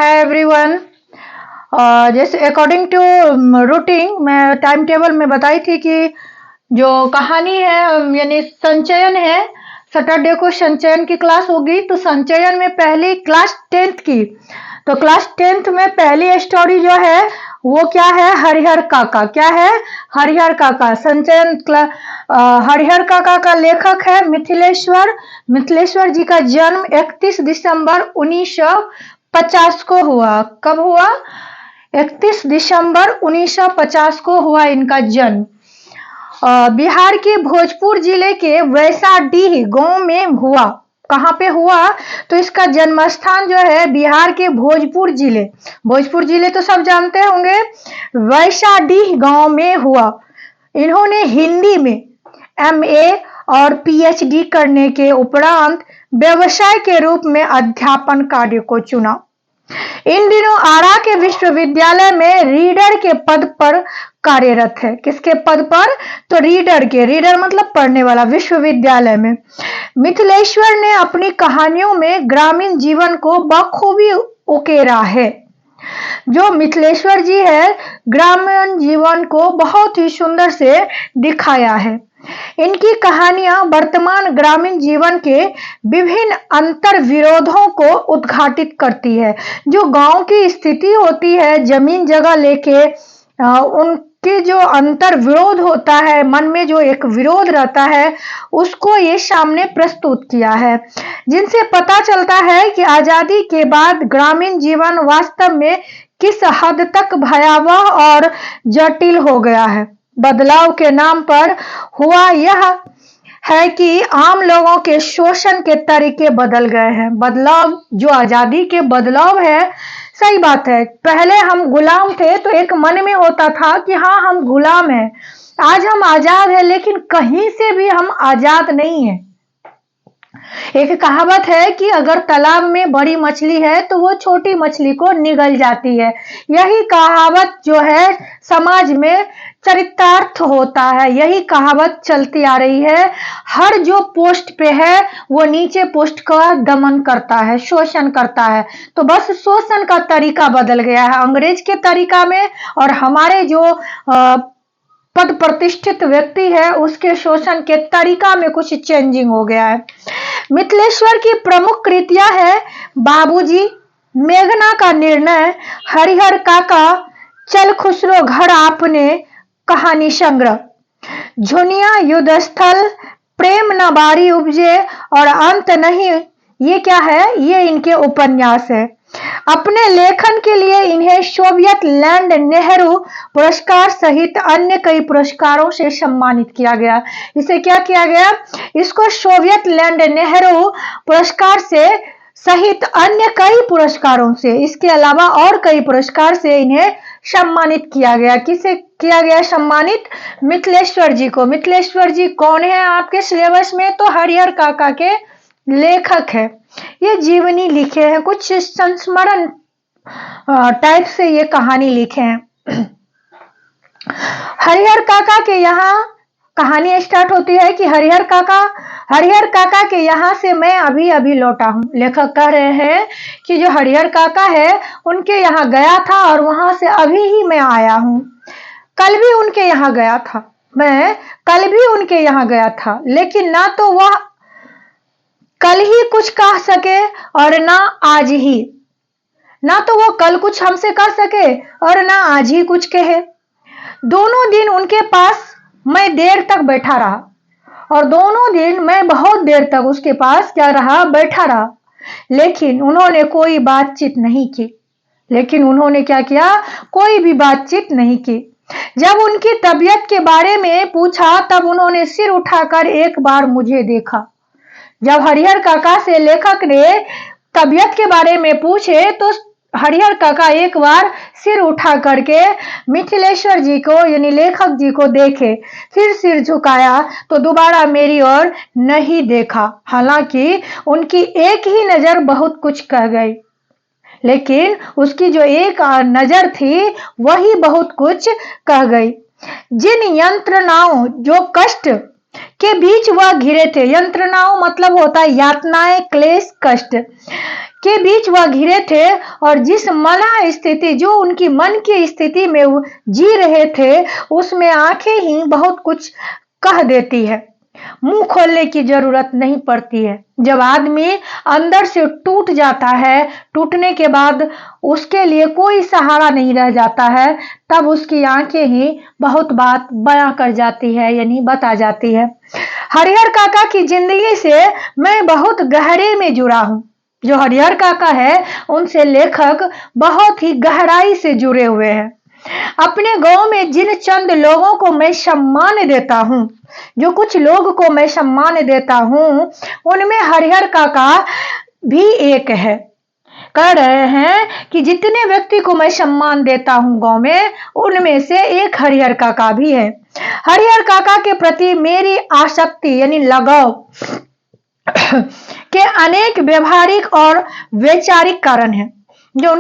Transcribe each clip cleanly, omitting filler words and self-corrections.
है एवरीवन। जैसे according to routine मैं टाइम टेबल में बताई थी कि जो कहानी है यानी संचयन है, सैटरडे को संचयन की क्लास होगी। तो संचयन में पहली क्लास 10th की, तो क्लास 10th में पहली स्टोरी जो है वो क्या है, हरिहर काका। क्या है? हरिहर काका। संचयन हरिहर काका का लेखक है मिथिलेश्वर। मिथिलेश्वर जी का जन्म 31 दिसंबर 1950 को हुआ। कब हुआ? 31 दिसंबर 1950 को हुआ इनका जन्म। बिहार के भोजपुर जिले के वैसाडीह गांव में हुआ। कहाँ पे हुआ? तो इसका जन्म स्थान जो है बिहार के भोजपुर जिले, भोजपुर जिले तो सब जानते होंगे, वैसाडीह गांव में हुआ। इन्होंने हिंदी में MA और PhD करने के उपरांत व्यवसाय के रूप में अध्यापन कार्य को चुना। इन दिनों आरा के विश्वविद्यालय में रीडर के पद पर कार्यरत है। किसके पद पर? तो रीडर के, रीडर मतलब पढ़ने वाला, विश्वविद्यालय में। मिथिलेश्वर ने अपनी कहानियों में ग्रामीण जीवन को बखूबी उकेरा है। जो मिथिलेश्वर जी है ग्रामीण जीवन को बहुत ही सुंदर से दिखाया है। इनकी कहानियां वर्तमान ग्रामीण जीवन के विभिन्न अंतर विरोधों को उद्घाटित करती है। जो गांव की स्थिति होती है जमीन जगह लेके, उनके जो अंतर विरोध होता है, मन में जो एक विरोध रहता है, उसको ये सामने प्रस्तुत किया है, जिनसे पता चलता है कि आजादी के बाद ग्रामीण जीवन वास्तव में किस हद तक भयावह और जटिल हो गया है। बदलाव के नाम पर हुआ यह है कि आम लोगों के शोषण के तरीके बदल गए हैं। बदलाव जो आजादी के बदलाव है, सही बात है, पहले हम गुलाम थे तो एक मन में होता था कि हाँ हम गुलाम हैं, आज हम आजाद हैं, लेकिन कहीं से भी हम आजाद नहीं हैं। एक कहावत है कि अगर तालाब में बड़ी मछली है तो वो छोटी मछली को निगल जाती है। यही कहावत जो है समाज में चरितार्थ होता है, यही कहावत चलती आ रही है। हर जो पोस्ट पे है वो नीचे पोस्ट का दमन करता है, शोषण करता है। तो बस शोषण का तरीका बदल गया है अंग्रेज के तरीका में, और हमारे जो पद प्रतिष्ठित व्यक्ति है उसके शोषण के तरीका में कुछ चेंजिंग हो गया है। मिथिलेश्वर की प्रमुख कृतियां है बाबूजी, मेघना का निर्णय, हरिहर काका, चल खुसरो घर आपने, कहानी संग्रह, झुनिया, युद्ध स्थल, प्रेम न बारी उपजे और अंत नहीं। ये क्या है? ये इनके उपन्यास है। अपने लेखन के लिए इन्हें सोवियत लैंड नेहरू पुरस्कार सहित अन्य कई पुरस्कारों से सम्मानित किया गया। इसे क्या किया गया? इसको सोवियत लैंड नेहरू पुरस्कार से सहित अन्य कई पुरस्कारों से, इसके अलावा और कई पुरस्कार से इन्हें सम्मानित किया गया। किसे किया गया सम्मानित? मिथिलेश्वर जी को। मिथिलेश्वर जी कौन है आपके सिलेबस में? तो हरिहर काका के लेखक है। ये जीवनी लिखे हैं, कुछ संस्मरण टाइप से ये कहानी लिखे हैं। हरिहर काका के यहाँ कहानी स्टार्ट होती है कि हरिहर काका के यहाँ से मैं अभी अभी लौटा हूँ। लेखक कह रहे हैं कि जो हरिहर काका है उनके यहाँ गया था और वहां से अभी ही मैं आया हूँ। कल भी उनके यहाँ गया था, मैं कल भी उनके यहाँ गया था, लेकिन ना तो वह कल ही कुछ कह सके और ना आज ही, ना तो वो कल कुछ हमसे कह सके और ना आज ही कुछ कहे। दोनों दिन उनके पास मैं देर तक बैठा रहा, और दोनों दिन मैं बहुत देर तक उसके पास क्या रहा? बैठा रहा, लेकिन उन्होंने कोई बातचीत नहीं की। लेकिन उन्होंने क्या किया? कोई भी बातचीत नहीं की। जब उनकी तबीयत के बारे में पूछा तब उन्होंने सिर उठाकर एक बार मुझे देखा। जब हरिहर काका से लेखक ने तबीयत के बारे में पूछे तो हरिहर काका एक बार सिर उठा करके मिथिलेश्वर जी को यानी लेखक जी को देखे, फिर सिर झुकाया तो दोबारा मेरी ओर नहीं देखा। हालांकि उनकी एक ही नजर बहुत कुछ कह गई, लेकिन उसकी जो एक नजर थी वही बहुत कुछ कह गई। जिन यंत्रणाओं जो कष्ट के बीच वह घिरे थे, यंत्रणाओं मतलब होता है यातनाएं, क्लेश, कष्ट के बीच वह घिरे थे और जिस मना स्थिति जो उनकी मन की स्थिति में वो जी रहे थे उसमें आंखें ही बहुत कुछ कह देती है। मुंह खोलने की जरूरत नहीं पड़ती है। जब आदमी अंदर से टूट जाता है, टूटने के बाद उसके लिए कोई सहारा नहीं रह जाता है, तब उसकी आंखें ही बहुत बात बयां कर जाती है, यानी बता जाती है। हरिहर काका की जिंदगी से मैं बहुत गहरे में जुड़ा हूं। जो हरिहर काका है उनसे लेखक बहुत ही गहराई से जुड़े हुए हैं। अपने गांव में जिन चंद लोगों को मैं सम्मान देता हूं, जो कुछ लोग को मैं सम्मान देता हूं, उनमें हरिहर काका भी एक है। कह रहे हैं कि जितने व्यक्ति को मैं सम्मान देता हूं गांव में, उनमें से एक हरिहर काका भी है। हरिहर काका के प्रति मेरी आसक्ति यानी लगाव के अनेक व्यवहारिक और वैचारिक कारण हैं। जो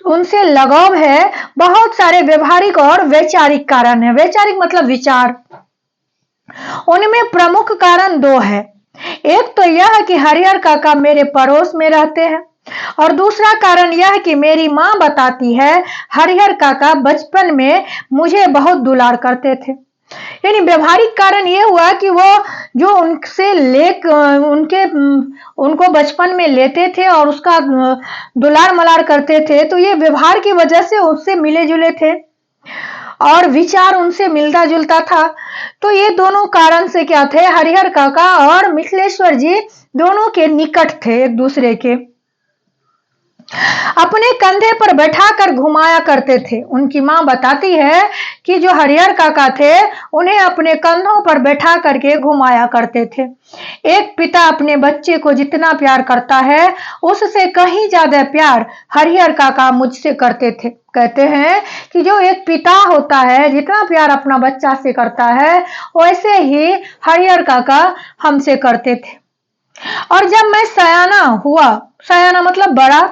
उनसे लगाव है, बहुत सारे व्यवहारिक और वैचारिक कारण है। वैचारिक मतलब विचार। उनमें प्रमुख कारण दो है। एक तो यह कि हरिहर काका मेरे पड़ोस में रहते हैं और दूसरा कारण यह कि मेरी माँ बताती है हरिहर काका बचपन में मुझे बहुत दुलार करते थे। यानी व्यवहारिक कारण ये हुआ कि वो जो उनसे उनको बचपन में लेते थे और उसका दुलार मलार करते थे, तो ये व्यवहार की वजह से उससे मिले जुले थे और विचार उनसे मिलता जुलता था। तो ये दोनों कारण से क्या थे, हरिहर काका और मिथिलेश्वर जी दोनों के निकट थे एक दूसरे के। अपने कंधे पर बैठाकर घुमाया करते थे। उनकी माँ बताती है कि जो हरिहर काका थे उन्हें अपने कंधों पर बैठा करके घुमाया करते थे। एक पिता अपने बच्चे को जितना प्यार करता है उससे कहीं ज्यादा प्यार हरिहर काका मुझसे करते थे। कहते हैं कि जो एक पिता होता है जितना प्यार अपना बच्चा से करता है वैसे ही हरिहर काका हमसे करते थे। और जब मैं सयाना हुआ, सयाना मतलब बड़ा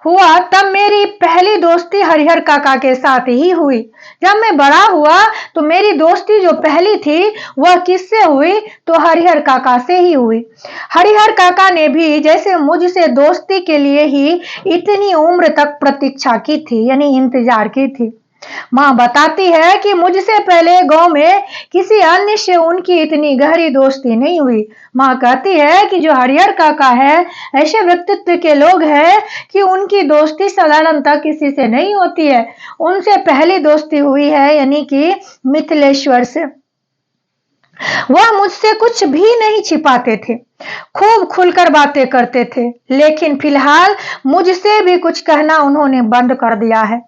हुआ, तब मेरी पहली दोस्ती हरिहर काका के साथ ही हुई। जब मैं बड़ा हुआ तो मेरी दोस्ती जो पहली थी वह किससे हुई, तो हरिहर काका से ही हुई। हरिहर काका ने भी जैसे मुझसे दोस्ती के लिए ही इतनी उम्र तक प्रतीक्षा की थी, यानी इंतजार की थी। माँ बताती है कि मुझसे पहले गांव में किसी अन्य से उनकी इतनी गहरी दोस्ती नहीं हुई। माँ कहती है कि जो हरिहर काका है ऐसे व्यक्तित्व के लोग हैं कि उनकी दोस्ती साधारणतः किसी से नहीं होती है। उनसे पहली दोस्ती हुई है यानी कि मिथिलेश्वर से। वह मुझसे कुछ भी नहीं छिपाते थे, खूब खुलकर बातें करते थे, लेकिन फिलहाल मुझसे भी कुछ कहना उन्होंने बंद कर दिया है।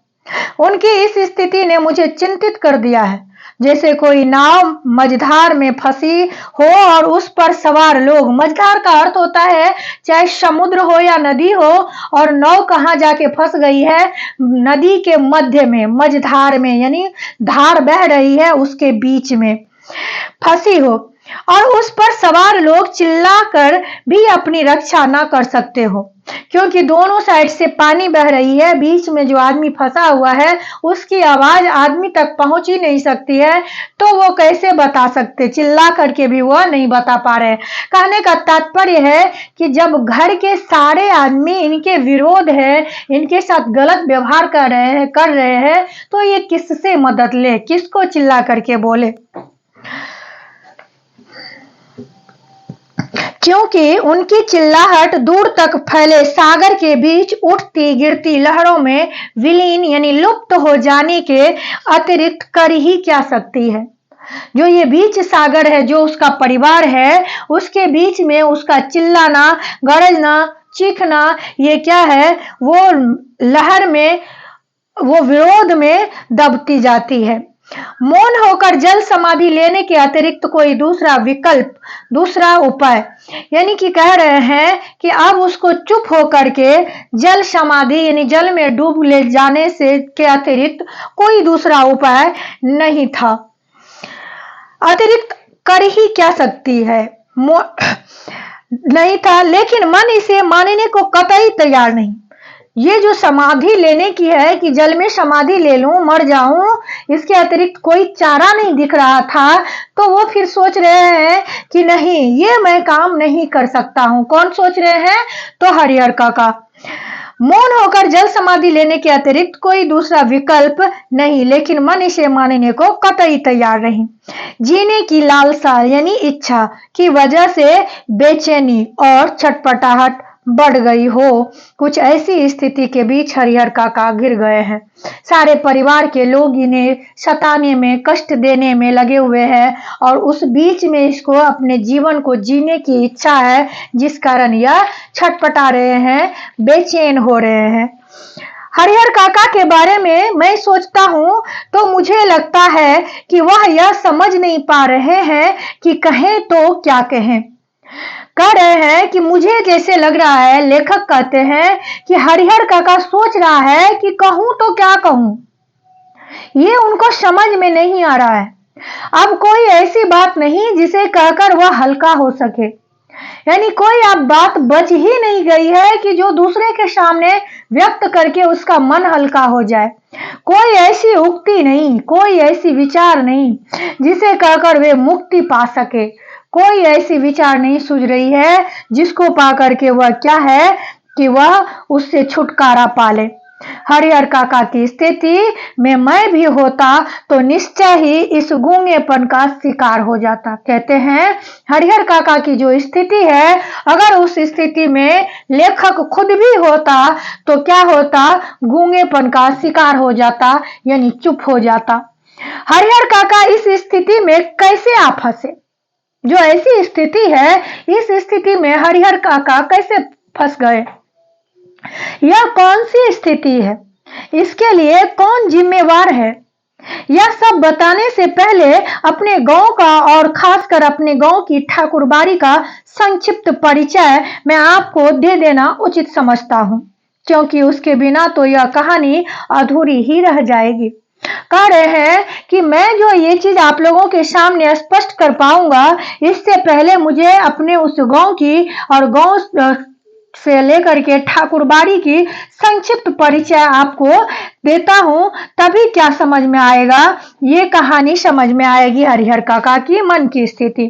उनकी इस स्थिति ने मुझे चिंतित कर दिया है। जैसे कोई नाव मझधार में फंसी हो और उस पर सवार लोग, मझधार का अर्थ होता है चाहे समुद्र हो या नदी हो, और नाव कहाँ जाके फंस गई है, नदी के मध्य में, मझधार में, यानी धार बह रही है उसके बीच में फंसी हो और उस पर सवार लोग चिल्लाकर भी अपनी रक्षा ना कर सकते हो, क्योंकि दोनों साइड से पानी बह रही है। बीच में जो आदमी फंसा हुआ है उसकी आवाज आदमी तक पहुंच ही नहीं सकती है, तो वो कैसे बता सकते, चिल्ला करके भी वो नहीं बता पा रहे। कहने का तात्पर्य है कि जब घर के सारे आदमी इनके विरोध है, इनके साथ गलत व्यवहार कर रहे हैं, तो ये किससे मदद ले, किसको चिल्ला करके बोले। क्योंकि उनकी चिल्लाहट दूर तक फैले सागर के बीच उठती गिरती लहरों में विलीन यानी लुप्त हो जाने के अतिरिक्त कर ही क्या सकती है। जो ये बीच सागर है, जो उसका परिवार है, उसके बीच में उसका चिल्लाना, गरजना, चीखना, ये क्या है, वो लहर में, वो विरोध में दबती जाती है। मौन होकर जल समाधि लेने के अतिरिक्त कोई दूसरा विकल्प, दूसरा उपाय, यानी कि कह रहे हैं कि अब उसको चुप होकर के जल समाधि यानी जल में डूब ले जाने से के अतिरिक्त कोई दूसरा उपाय नहीं था। अतिरिक्त कर ही क्या सकती है, नहीं था, लेकिन मन इसे मानने को कतई तैयार नहीं। ये जो समाधि लेने की है कि जल में समाधि ले लूं, मर जाऊं, इसके अतिरिक्त कोई चारा नहीं दिख रहा था, तो वो फिर सोच रहे हैं कि नहीं, ये मैं काम नहीं कर सकता हूं। कौन सोच रहे हैं? तो हरिहर काका। मौन होकर जल समाधि लेने के अतिरिक्त कोई दूसरा विकल्प नहीं, लेकिन मन इसे मानने को कतई तैयार नहीं। जीने की लालसा यानी इच्छा की वजह से बेचैनी और छटपटाहट बढ़ गई हो। कुछ ऐसी स्थिति के बीच हरिहर काका गिर गए हैं। सारे परिवार के लोग इन्हें सताने में, कष्ट देने में लगे हुए हैं और उस बीच में इसको अपने जीवन को जीने की इच्छा है, जिस कारण यह छटपटा रहे हैं, बेचैन हो रहे हैं। हरिहर काका के बारे में मैं सोचता हूँ तो मुझे लगता है कि वह यह समझ नहीं पा रहे हैं कि कहें तो क्या कहें। कह रहे हैं कि मुझे जैसे लग रहा है, लेखक कहते हैं कि हरिहर काका सोच रहा है कि कहूं तो क्या कहूं, ये उनको समझ में नहीं आ रहा है। अब कोई ऐसी बात नहीं जिसे कहकर वह हल्का हो सके, यानी कोई अब बात बच ही नहीं गई है कि जो दूसरे के सामने व्यक्त करके उसका मन हल्का हो जाए। कोई ऐसी उक्ति नहीं, कोई ऐसी विचार नहीं जिसे कहकर वे मुक्ति पा सके। कोई ऐसी विचार नहीं सूझ रही है जिसको पा करके वह क्या है कि वह उससे छुटकारा पाले। हरिहर काका की स्थिति में मैं भी होता तो निश्चय ही इस गूंगेपन का शिकार हो जाता। कहते हैं हरिहर काका की जो स्थिति है, अगर उस स्थिति में लेखक खुद भी होता तो क्या होता? गूंगेपन का शिकार हो जाता, यानी चुप हो जाता। हरिहर काका इस स्थिति में कैसे आ फंसे? जो ऐसी स्थिति है, इस स्थिति में हरिहर काका कैसे फंस गए? यह कौन सी स्थिति है? इसके लिए कौन जिम्मेवार है? यह सब बताने से पहले अपने गांव का और खासकर अपने गांव की ठाकुरबाड़ी का संक्षिप्त परिचय मैं आपको दे देना उचित समझता हूं, क्योंकि उसके बिना तो यह कहानी अधूरी ही रह जाएगी। कह रहे हैं कि मैं जो ये चीज आप लोगों के सामने स्पष्ट कर पाऊंगा, इससे पहले मुझे अपने उस गांव की और गांव से लेकर के ठाकुरबाड़ी की संक्षिप्त परिचय आपको देता हूं, तभी क्या समझ में आएगा, ये कहानी समझ में आएगी हरिहर काका की मन की स्थिति।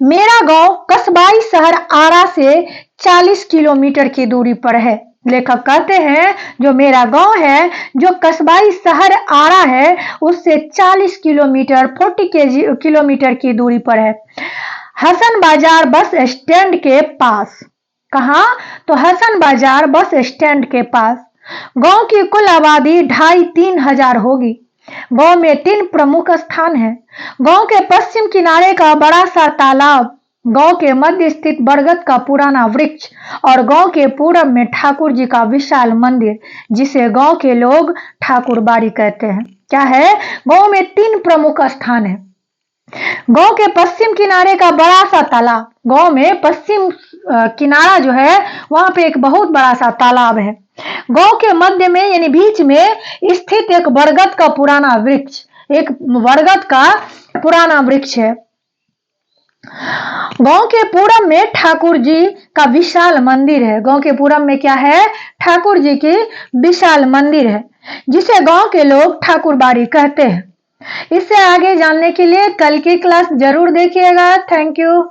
मेरा गांव कस्बाई शहर आरा से 40 किलोमीटर की दूरी पर है। लेखक कहते हैं जो मेरा गांव है, जो कस्बाई शहर आरा है, उससे 40 किलोमीटर 40 किलोमीटर की दूरी पर है। हसन बाजार बस स्टैंड के पास। कहा? तो हसन बाजार बस स्टैंड के पास। गांव की कुल आबादी 2500-3000 हजार होगी। गांव में 3 प्रमुख स्थान हैं। गांव के पश्चिम किनारे का बड़ा सा तालाब, गांव के मध्य स्थित बरगद का पुराना वृक्ष और गांव के पूरब में ठाकुर जी का विशाल मंदिर, जिसे गांव के लोग ठाकुरबाड़ी कहते हैं। क्या है? गांव में 3 प्रमुख स्थान है। गांव के पश्चिम किनारे का बड़ा सा तालाब, गांव में पश्चिम किनारा जो है वहां पे एक बहुत बड़ा सा तालाब है। गांव के मध्य में यानी बीच में स्थित एक बरगद का पुराना वृक्ष, एक बरगद का पुराना वृक्ष है। गांव के पूरब में ठाकुर जी का विशाल मंदिर है। गांव के पूरब में क्या है? ठाकुर जी की विशाल मंदिर है, जिसे गांव के लोग ठाकुरबाड़ी कहते हैं। इससे आगे जानने के लिए कल की क्लास जरूर देखिएगा। Thank you.